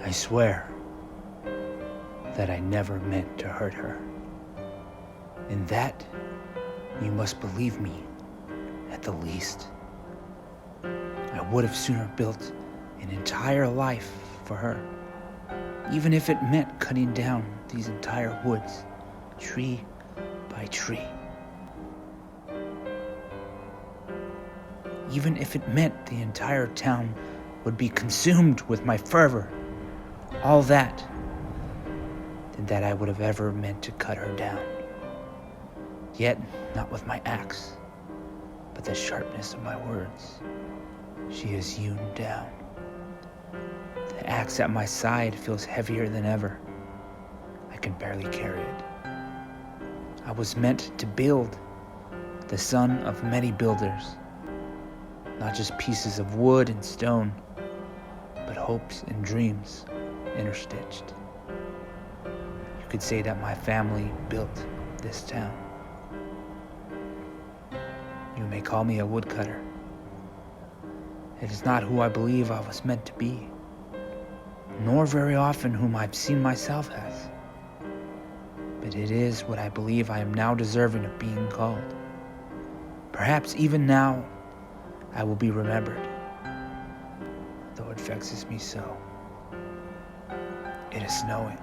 I swear that I never meant to hurt her. In that, you must believe me, at the least. I would have sooner built an entire life for her, even if it meant cutting down these entire woods, tree by tree. Even if it meant the entire town would be consumed with my fervor, all that, than that I would have ever meant to cut her down. Yet, not with my axe, but the sharpness of my words. She is hewn down. The axe at my side feels heavier than ever. I can barely carry it. I was meant to build, the son of many builders. Not just pieces of wood and stone, but hopes and dreams interstitched. You could say that my family built this town. You may call me a woodcutter. It is not who I believe I was meant to be, nor very often whom I've seen myself as. But it is what I believe I am now deserving of being called. Perhaps even now I will be remembered, though it vexes me so. It is snowing,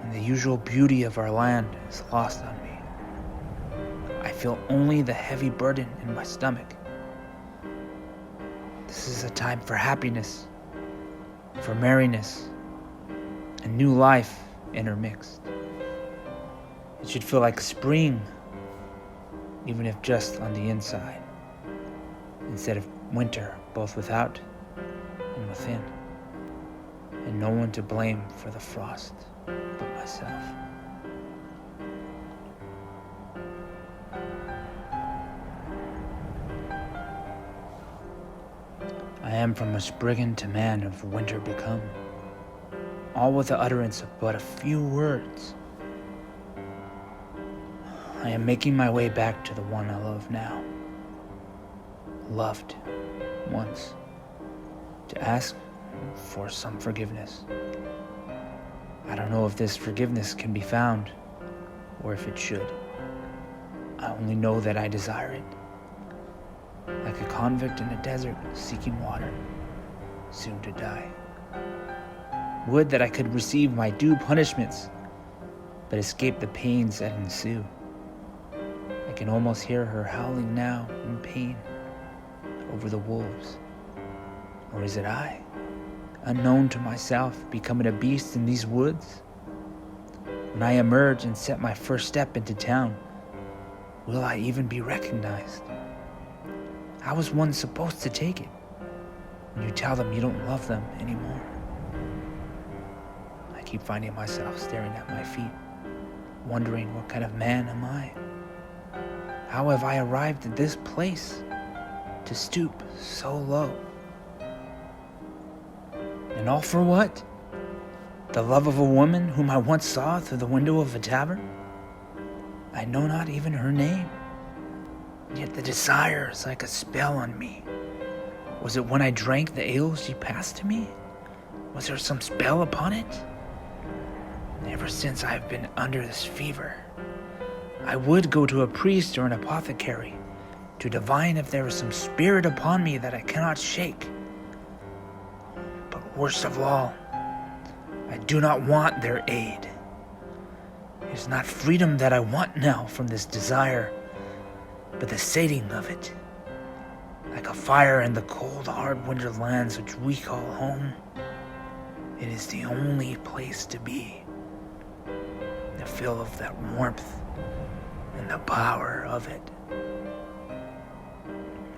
and the usual beauty of our land is lost on me. I feel only the heavy burden in my stomach. This is a time for happiness, for merriness, and new life intermixed. It should feel like spring, even if just on the inside, instead of winter both without and within, and no one to blame for the frost but myself. I am from a spriggan to man of winter become, all with the utterance of but a few words. I am making my way back to the one I love now, loved once, to ask for some forgiveness. I don't know if this forgiveness can be found, or if it should. I only know that I desire it. Like a convict in a desert seeking water, soon to die. Would that I could receive my due punishments, but escape the pains that ensue. I can almost hear her howling now in pain over the wolves. Or is it I, unknown to myself, becoming a beast in these woods? When I emerge and set my first step into town, will I even be recognized? How is one supposed to take it when you tell them you don't love them anymore? I keep finding myself staring at my feet, wondering what kind of man am I? How have I arrived at this place, to stoop so low? And all for what? The love of a woman whom I once saw through the window of a tavern? I know not even her name. Yet the desire is like a spell on me. Was it when I drank the ale she passed to me? Was there some spell upon it? Ever since I have been under this fever, I would go to a priest or an apothecary to divine if there is some spirit upon me that I cannot shake. But worst of all, I do not want their aid. It is not freedom that I want now from this desire, but the sating of it. Like a fire in the cold, hard winter lands which we call home, it is the only place to be. The feel of that warmth and the power of it.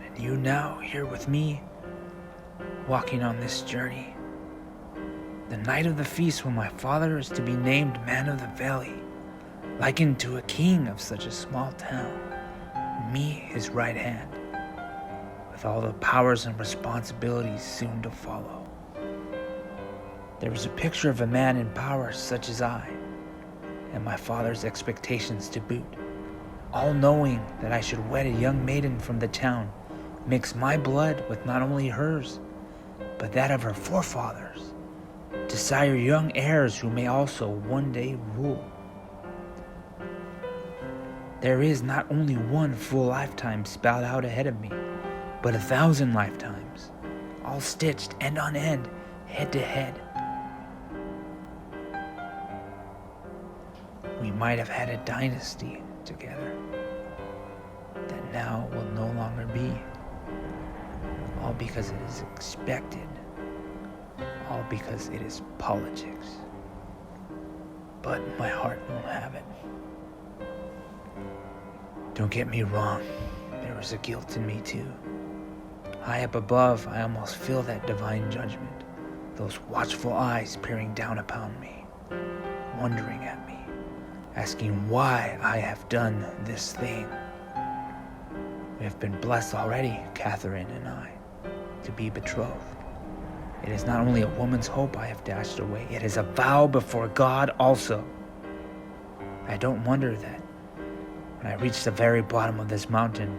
And you now here with me, walking on this journey. The night of the feast when my father is to be named Man of the Valley, likened to a king of such a small town. Me, his right hand, with all the powers and responsibilities soon to follow. There was a picture of a man in power such as I, and my father's expectations to boot, all knowing that I should wed a young maiden from the town, mix my blood with not only hers, but that of her forefathers, to sire young heirs who may also one day rule. There is not only one full lifetime spelled out ahead of me, but 1,000 lifetimes, all stitched end on end, head to head. We might have had a dynasty together that now will no longer be, all because it is expected, all because it is politics. But my heart won't have it. Don't get me wrong, there was a guilt in me too. High up above, I almost feel that divine judgment, those watchful eyes peering down upon me, wondering at me, asking why I have done this thing. We have been blessed already, Catherine and I, to be betrothed. It is not only a woman's hope I have dashed away, it is a vow before God also. I don't wonder that when I reach the very bottom of this mountain,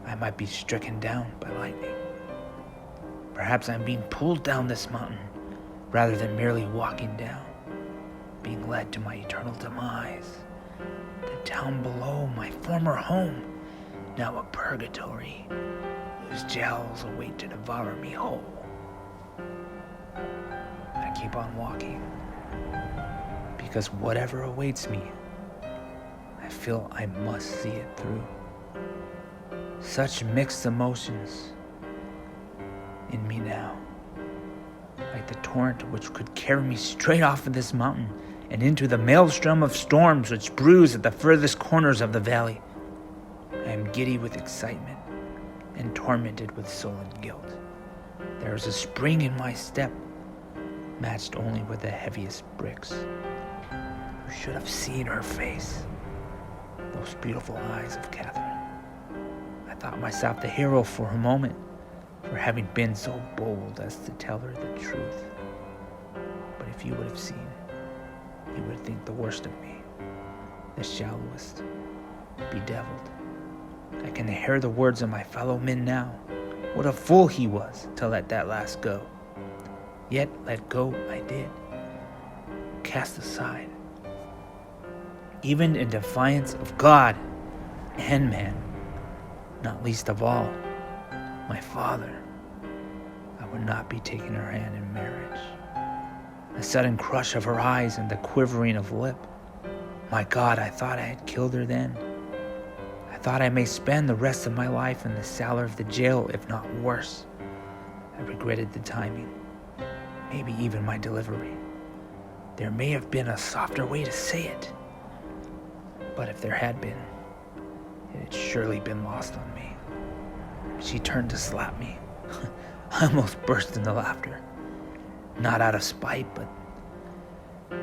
I might be stricken down by lightning. Perhaps I'm being pulled down this mountain rather than merely walking down, being led to my eternal demise. The town below, my former home, now a purgatory, whose jails await to devour me whole. I keep on walking, because whatever awaits me, I feel I must see it through. Such mixed emotions in me now, like the torrent which could carry me straight off of this mountain and into the maelstrom of storms which brews at the furthest corners of the valley. I am giddy with excitement and tormented with sullen guilt. There is a spring in my step, matched only with the heaviest bricks. You should have seen her face, those beautiful eyes of Catherine. I thought myself the hero for a moment, for having been so bold as to tell her the truth. But if you would have seen, you would think the worst of me, the shallowest, bedeviled. I can hear the words of my fellow men now. What a fool he was to let that last go. Yet let go I did, cast aside, even in defiance of God and man, not least of all, my father. I would not be taking her hand in marriage. The sudden crush of her eyes and the quivering of lip. My God, I thought I had killed her then. I thought I may spend the rest of my life in the cellar of the jail, if not worse. I regretted the timing, maybe even my delivery. There may have been a softer way to say it, but if there had been, it had surely been lost on me. She turned to slap me. I almost burst into laughter. Not out of spite, but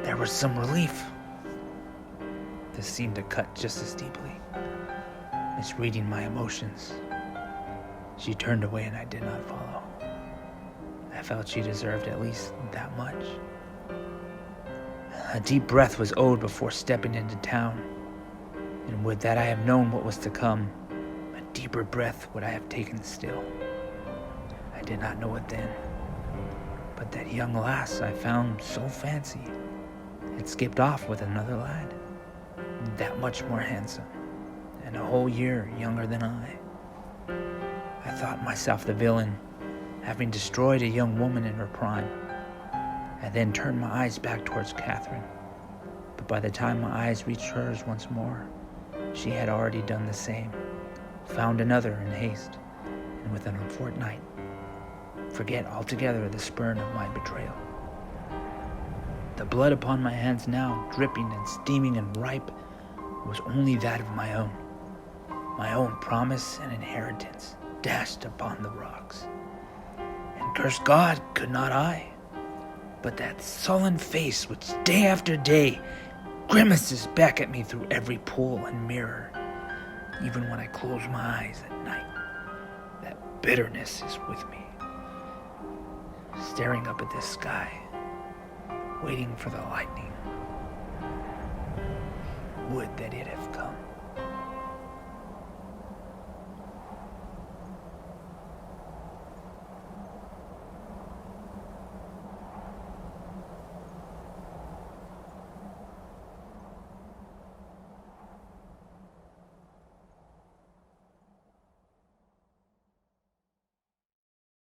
there was some relief. This seemed to cut just as deeply, misreading my emotions. She turned away and I did not follow. I felt she deserved at least that much. A deep breath was owed before stepping into town, and would that I have known what was to come, a deeper breath would I have taken still. I did not know it then, but that young lass I found so fancy had skipped off with another lad, that much more handsome, and a whole year younger than I. I thought myself the villain, having destroyed a young woman in her prime. I then turned my eyes back towards Catherine, but by the time my eyes reached hers once more, she had already done the same, found another in haste, and within a fortnight, forget altogether the spurn of my betrayal. The blood upon my hands now, dripping and steaming and ripe, was only that of my own promise and inheritance dashed upon the rocks. And curse God could not I, but that sullen face which day after day grimaces back at me through every pool and mirror, even when I close my eyes at night. That bitterness is with me, staring up at this sky, waiting for the lightning. Would that it have come.